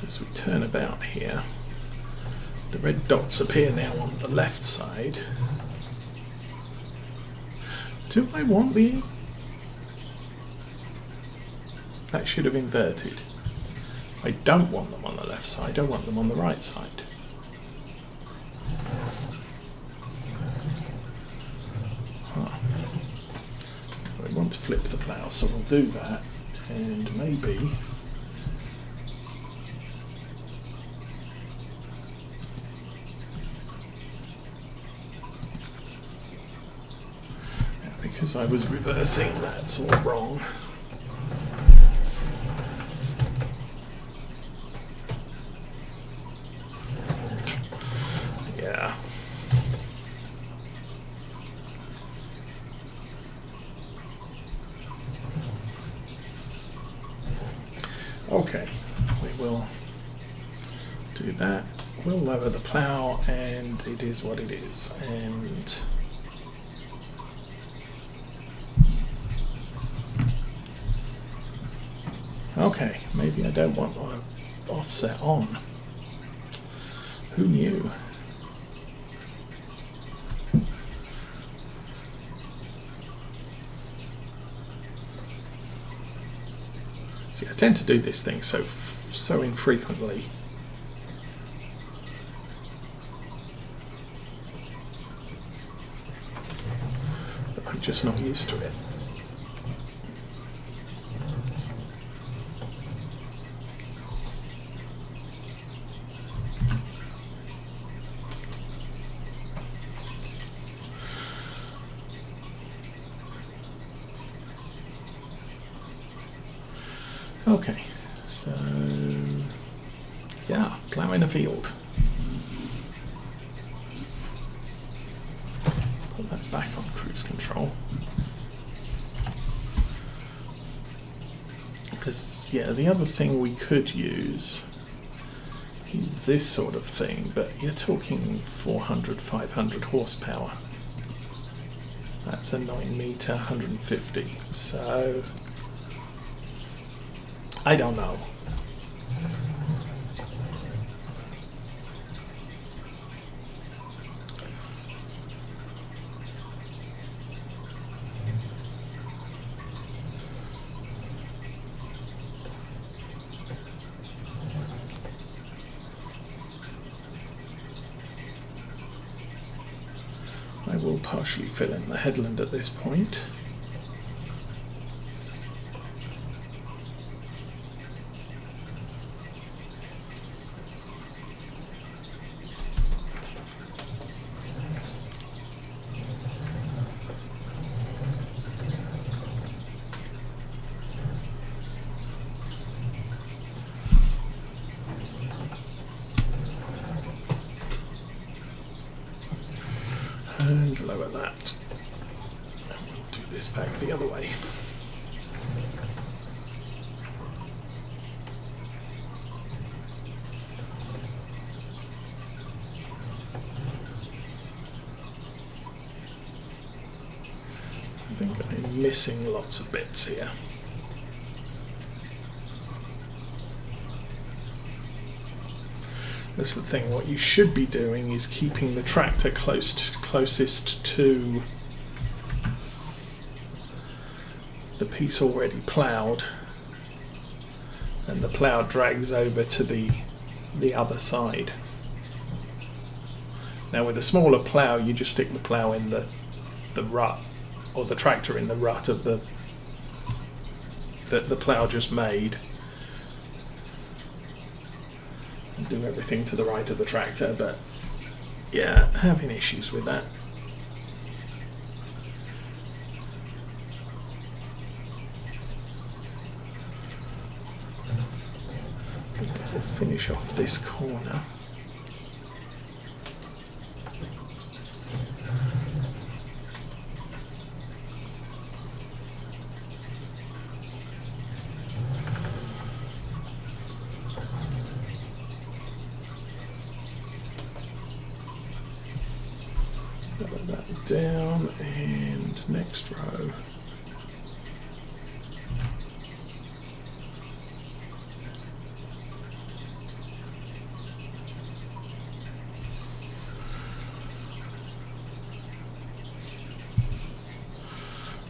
So as we turn about here, the red dots appear now on the left side. Do I want the... That should have inverted. I don't want them on the left side, I want them on the right side. I want to flip the plough, so we'll do that, and maybe because I was reversing, that's all wrong. Yeah. Okay, we will do that. We'll lower the plough, and it is what it is. And okay, maybe I don't want my offset on. Who knew? See, I tend to do this thing so infrequently. That I'm just not used to it. Okay, so yeah, ploughing a field. Put that back on cruise control. Because, yeah, the other thing we could use is this sort of thing, but you're talking 400, 500 horsepower. That's a 9 metre, 150, so I don't know. I will partially fill in the headland at this point. And lower that. And we'll do this back the other way. I think I'm missing lots of bits here. That's the thing, what you should be doing is keeping the tractor closest to the piece already ploughed, and the plough drags over to the other side. Now with a smaller plough, you just stick the plough in the rut, or the tractor in the rut of the plough just made. Do everything to the right of the tractor, but yeah, having issues with that. We'll finish off this corner. That down, and next row.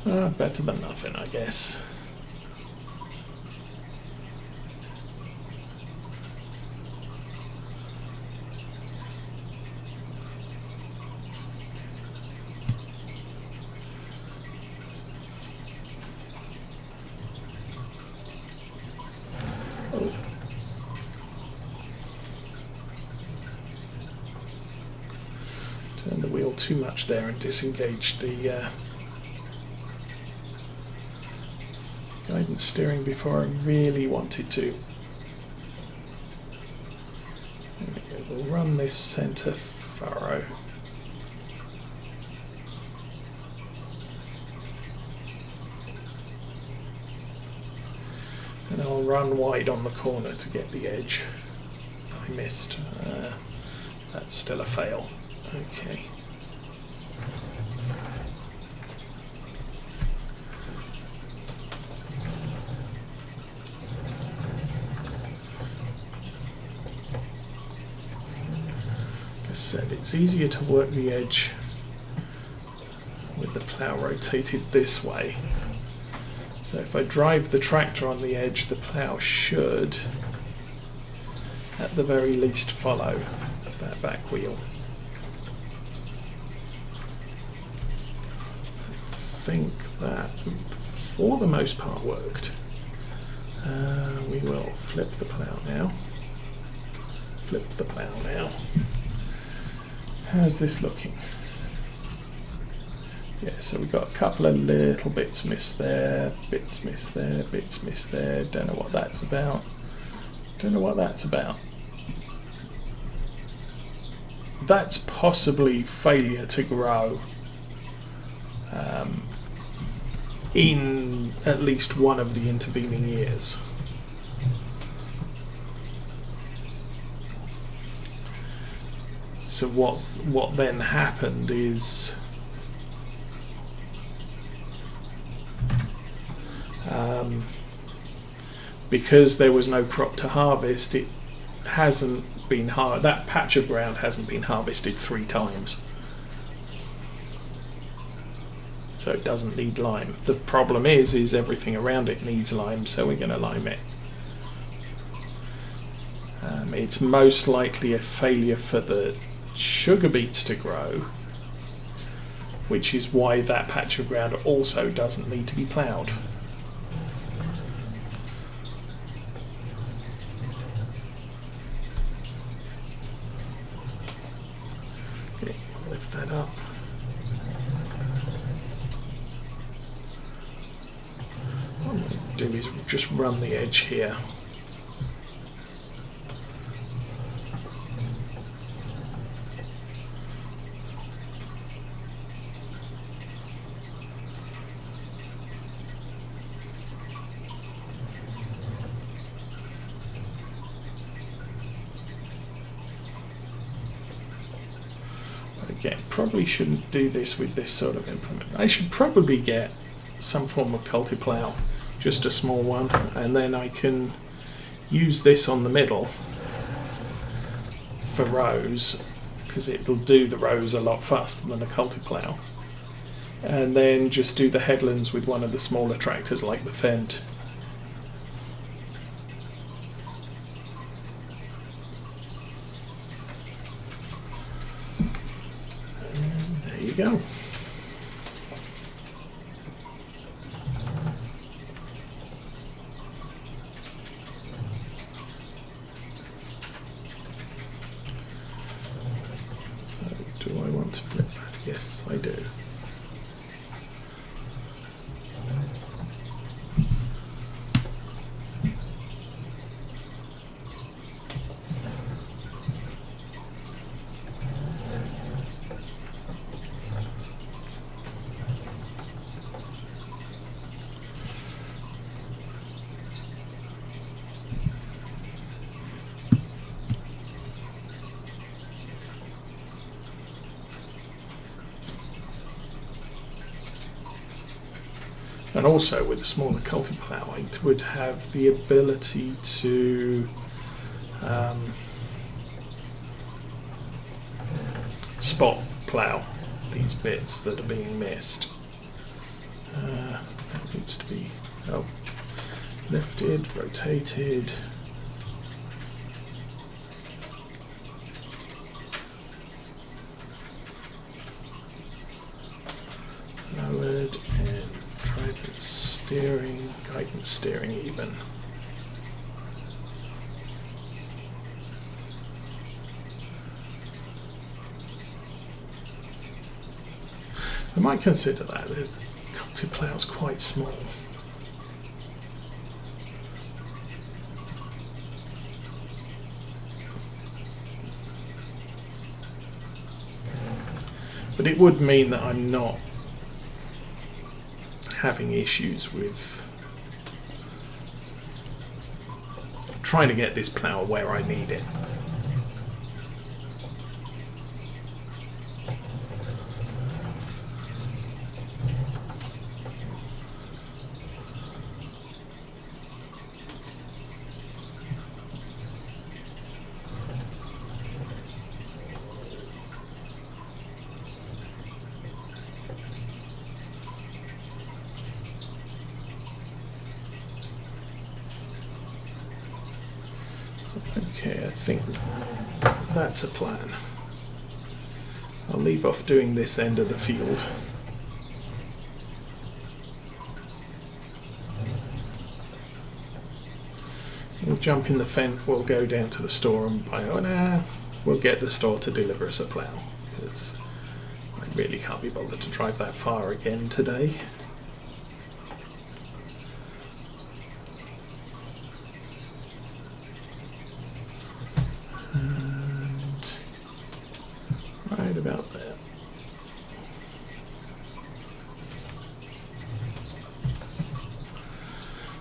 Better than nothing, I guess. Oh. Turned the wheel too much there and disengaged the guidance steering before I really wanted to. There we go. We'll run this centre furrow. And I'll run wide on the corner to get the edge. I missed. That's still a fail. Okay. Like I said, it's easier to work the edge with the plough rotated this way. So if I drive the tractor on the edge, the plough should, at the very least, follow that back wheel. I think that, for the most part, worked. We will flip the plough now. Flip the plough now. How's this looking? Yeah, so we've got a couple of little bits missed there, bits missed there, bits missed there. Don't know what that's about. Don't know what that's about. That's possibly failure to grow in at least one of the intervening years. So what then happened is because there was no crop to harvest, it hasn't been that patch of ground hasn't been harvested 3 times. So it doesn't need lime. The problem is everything around it needs lime, so we're going to lime it. It's most likely a failure for the sugar beets to grow, which is why that patch of ground also doesn't need to be ploughed. Okay, lift that up. What I'm going to do is just run the edge here. Again, probably shouldn't do this with this sort of implement. I should probably get some form of culti-plough, just a small one, and then I can use this on the middle for rows, because it'll do the rows a lot faster than the culti-plough. And then just do the headlands with one of the smaller tractors like the Fendt. Go. So, do I want to flip that? Yes, I do. And also with a smaller culti-plough, it would have the ability to spot plough these bits that are being missed. That needs to be lifted, rotated. Lowered and guidance steering even. I might consider that. The cockpit plough is quite small. But it would mean that I'm not having issues with trying to get this plough where I need it. Okay, I think that's a plan. I'll leave off doing this end of the field. We'll jump in the fence, we'll go down to the store and buy, we'll get the store to deliver us a plough, because I really can't be bothered to drive that far again today. Right about there.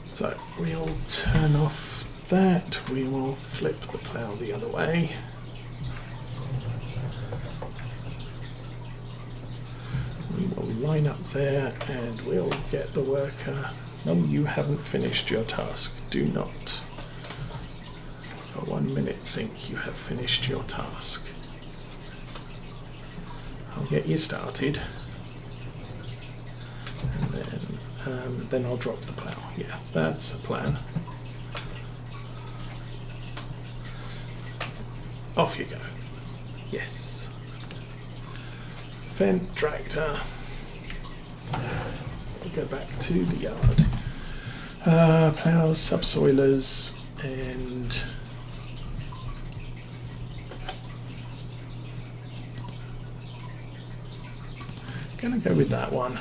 So we'll turn off that, we will flip the plough the other way. We will line up there and we'll get the worker. No, you haven't finished your task. Do not for 1 minute think you have finished your task. I'll get you started, and then I'll drop the plough. Yeah, that's the plan. Off you go. Yes. Fent tractor. We'll go back to the yard. Ploughs, subsoilers, and gonna go with that one.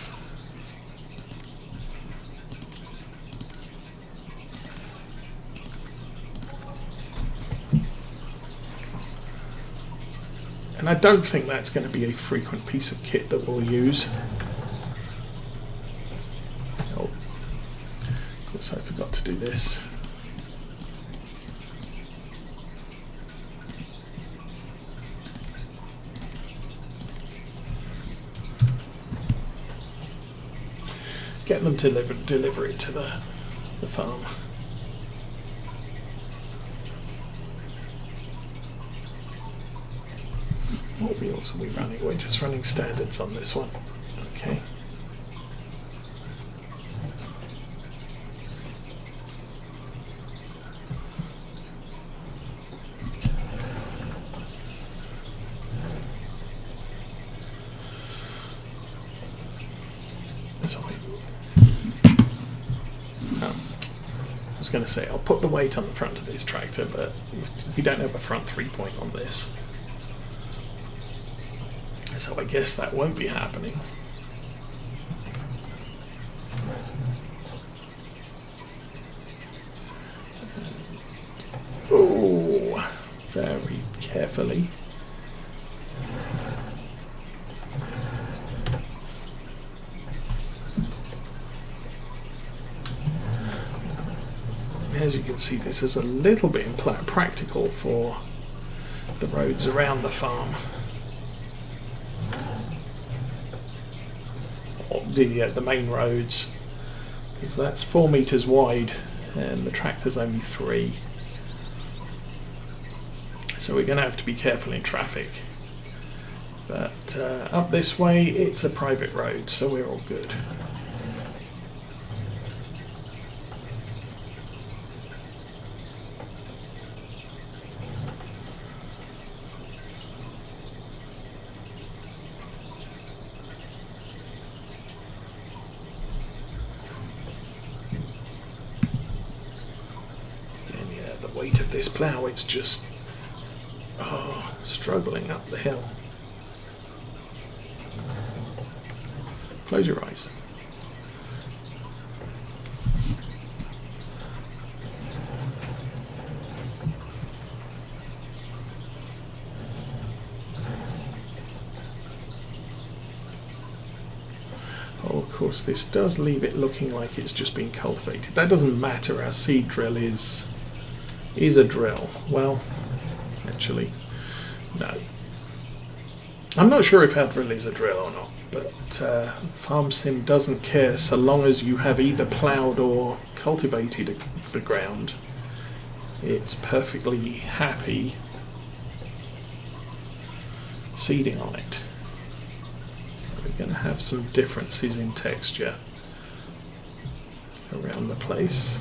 And I don't think that's going to be a frequent piece of kit that we'll use. Oh, of course I forgot to do this. Get them to deliver it to the farm. What wheels are we running? We're just running standards on this one. Okay. Sorry. I was going to say I'll put the weight on the front of this tractor, but we don't have a front 3-point on this. So I guess that won't be happening. Oh, very carefully. As you can see, this is a little bit impractical for the roads around the farm. The main roads, because that's 4 meters wide and the tractor's only 3, so we're going to have to be careful in traffic. But up this way it's a private road, so we're all good. weight of this plough, it's just struggling up the hill. Close your eyes. Oh, of course, this does leave it looking like it's just been cultivated. That doesn't matter. Our seed drill is a drill. Well, actually, no. I'm not sure if our drill is a drill or not, but FarmSim doesn't care so long as you have either ploughed or cultivated the ground. It's perfectly happy seeding on it. We're going to have some differences in texture around the place.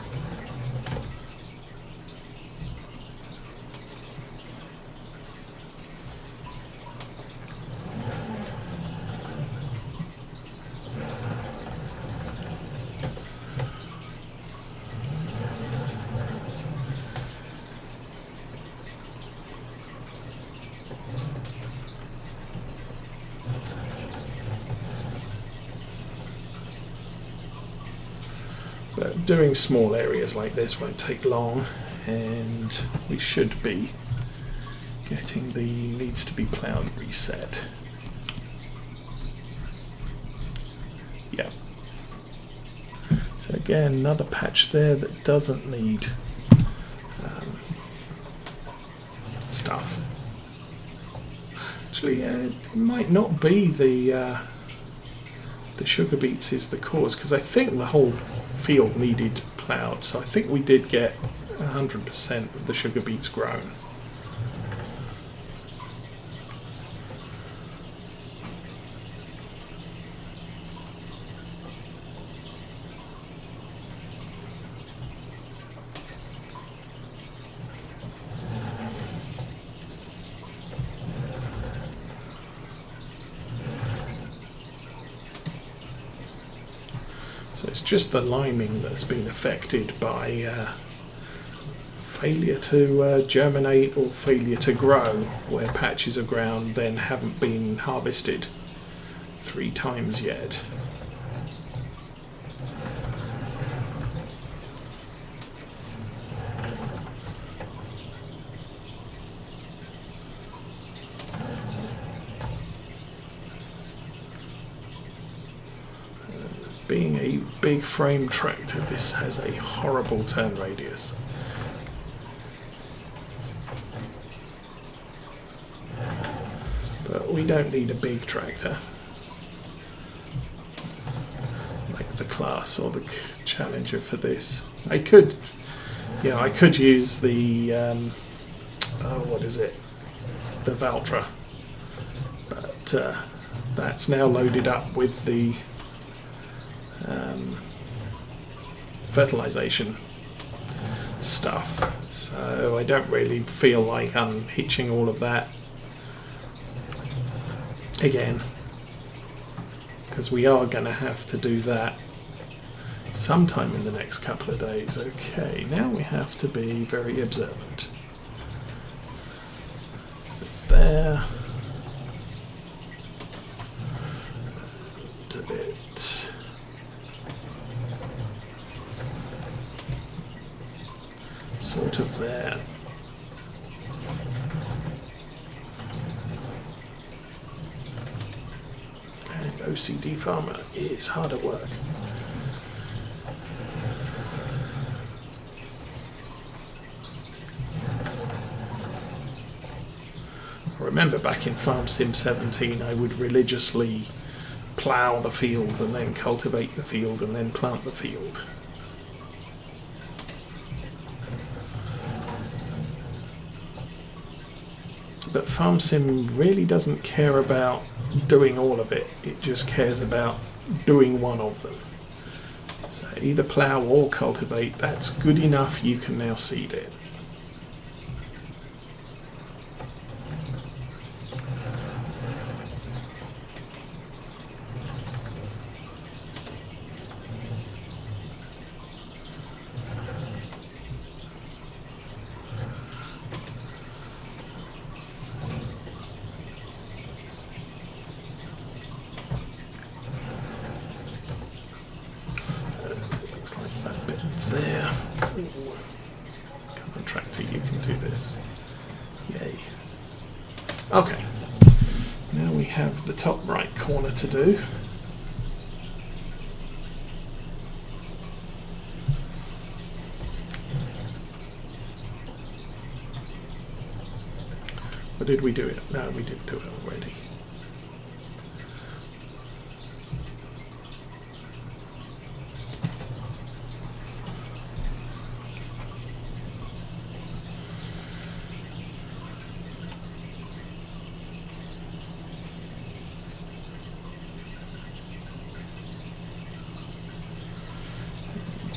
But doing small areas like this won't take long, and we should be getting the needs to be ploughed reset. Yeah. So again, another patch there that doesn't need stuff. Actually, it might not be the sugar beets is the cause, because I think the whole field needed ploughed, so I think we did get 100% of the sugar beets grown. So it's just the liming that's been affected by failure to germinate or failure to grow, where patches of ground then haven't been harvested 3 times yet. Being a big frame tractor, this has a horrible turn radius. But we don't need a big tractor like the Class or the Challenger for this. I could use the what is it? The Valtra, but that's now loaded up with the fertilization stuff, so I don't really feel like unhitching all of that again, because we are going to have to do that sometime in the next couple of days. Okay, now we have to be very observant. There. A bit. Sort of there. And OCD Farmer is hard at work. I remember back in FarmSim 17 I would religiously plough the field and then cultivate the field and then plant the field. But FarmSim really doesn't care about doing all of it, it just cares about doing one of them. So either plough or cultivate, that's good enough, you can now seed it. there. Ooh. Come on, tractor, you can do this. Yay. Okay. Now we have the top right corner to do. Or did we do it? No, we did do it already.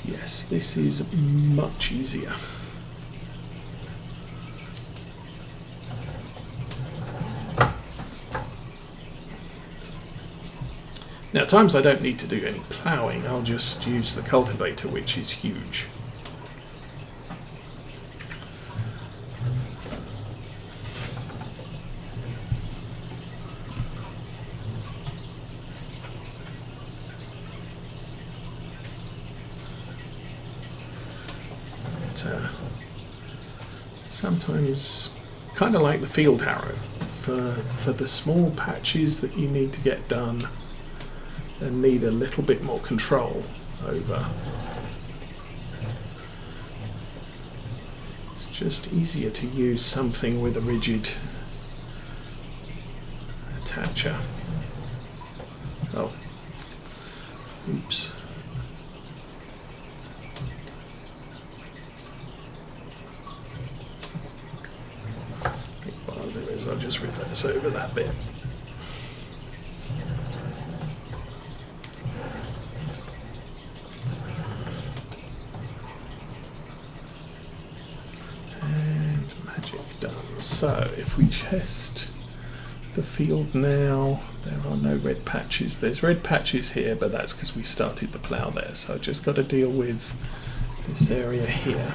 Yes, this is much easier. Now, at times I don't need to do any ploughing, I'll just use the cultivator, which is huge. But, sometimes, kind of like the field harrow, for the small patches that you need to get done and need a little bit more control over. It's just easier to use something with a rigid attacher. Oh, oops. I think what I'll do is I'll just reverse over that bit. So if we test the field now, there are no red patches. There's red patches here, but that's because we started the plough there. So I've just got to deal with this area here.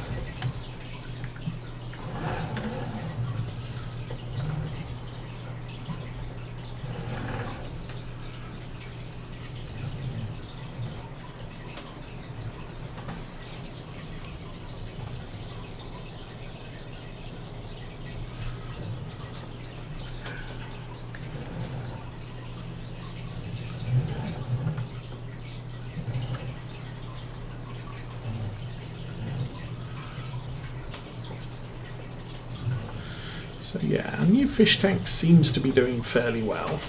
So yeah, our new fish tank seems to be doing fairly well.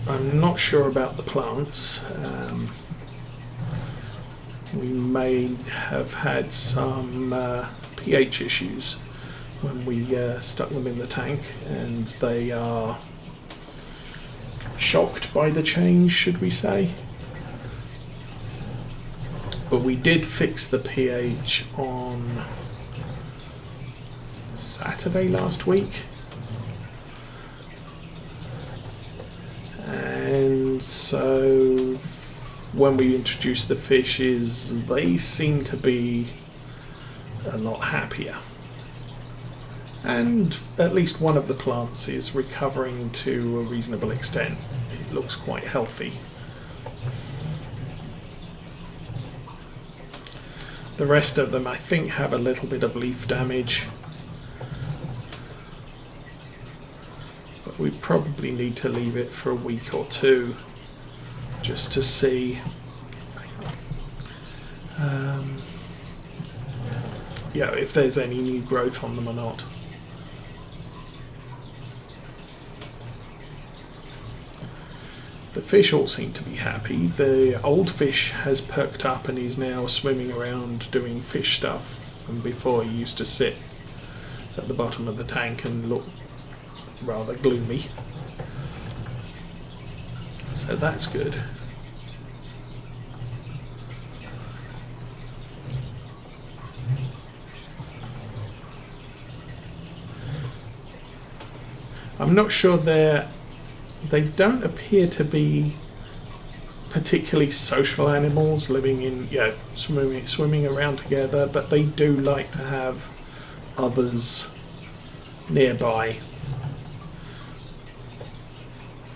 I'm not sure about the plants. We may have had some pH issues when we stuck them in the tank, and they are shocked by the change, should we say. But we did fix the pH on Saturday last week, and so when we introduced the fishes, they seem to be a lot happier, and at least one of the plants is recovering to a reasonable extent. It looks quite healthy. The rest of them, I think, have a little bit of leaf damage. We probably need to leave it for a week or two just to see if there's any new growth on them or not. The fish all seem to be happy. The old fish has perked up and is now swimming around doing fish stuff, and before he used to sit at the bottom of the tank and look rather gloomy, so that's good. I'm not sure they don't appear to be particularly social animals living in swimming around together, but they do like to have others nearby.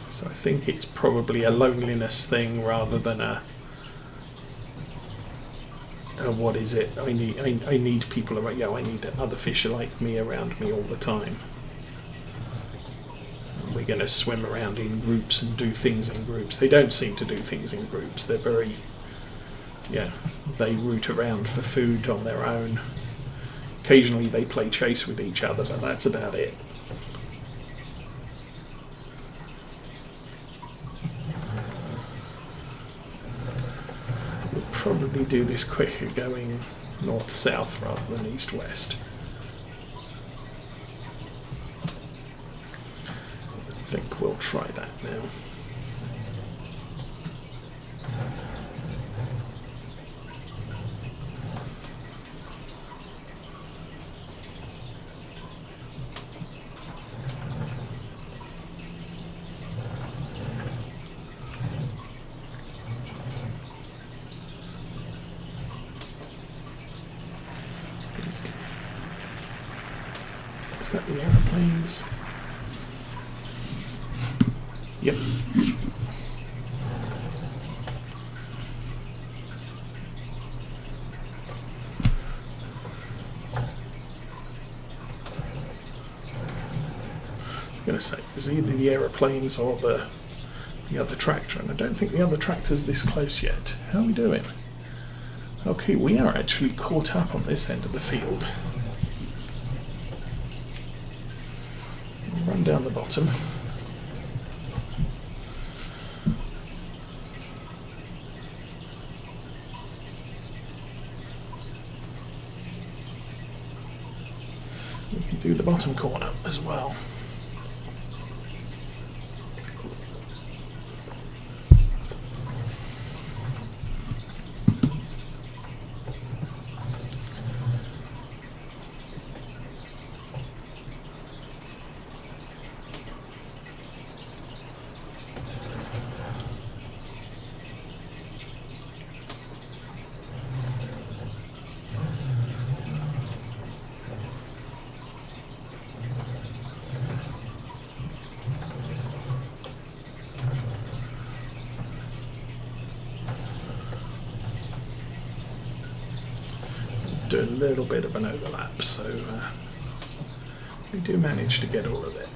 So I think it's probably a loneliness thing rather than a what is it? I need people around. Yeah, I need other fish like me around me all the time. We're going to swim around in groups and do things in groups. They don't seem to do things in groups. They're very, yeah, they root around for food on their own. Occasionally they play chase with each other, but that's about it. We'll probably do this quicker going north-south rather than east-west. I think we'll try that now. Is that the aeroplanes? Yep. I'm going to say it was either the aeroplanes or the other tractor, and I don't think the other tractor's this close yet. How are we doing? Okay, we are actually caught up on this end of the field. Run down the bottom. We can do the bottom corner as well. Do a little bit of an overlap, so we do manage to get all of it.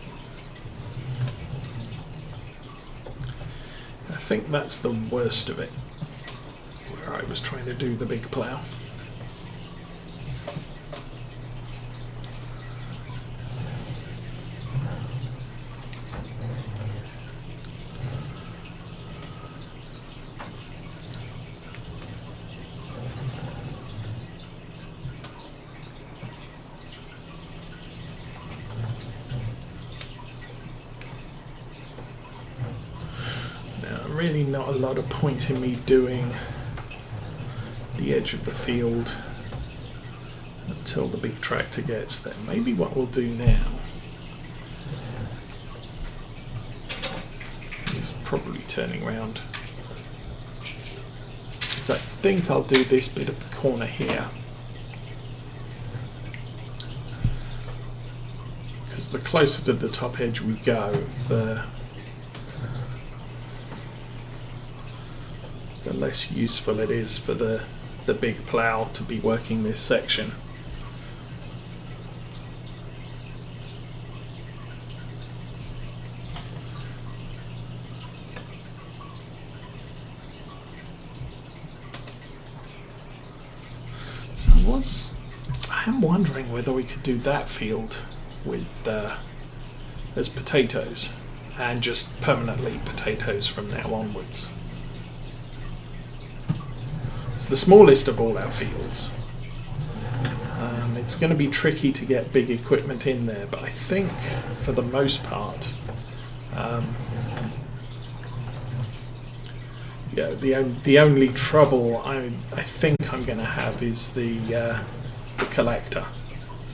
I think that's the worst of it, where I was trying to do the big plough. Really not a lot of point in me doing the edge of the field until the big tractor gets there. Maybe what we'll do now is probably turning around, because I think I'll do this bit of the corner here, because the closer to the top edge we go, the less useful it is for the big plough to be working this section. So I am wondering whether we could do that field with as potatoes, and just permanently potatoes from now onwards. It's the smallest of all our fields. It's going to be tricky to get big equipment in there, but I think for the most part, yeah, the only trouble I think I'm going to have is the collector.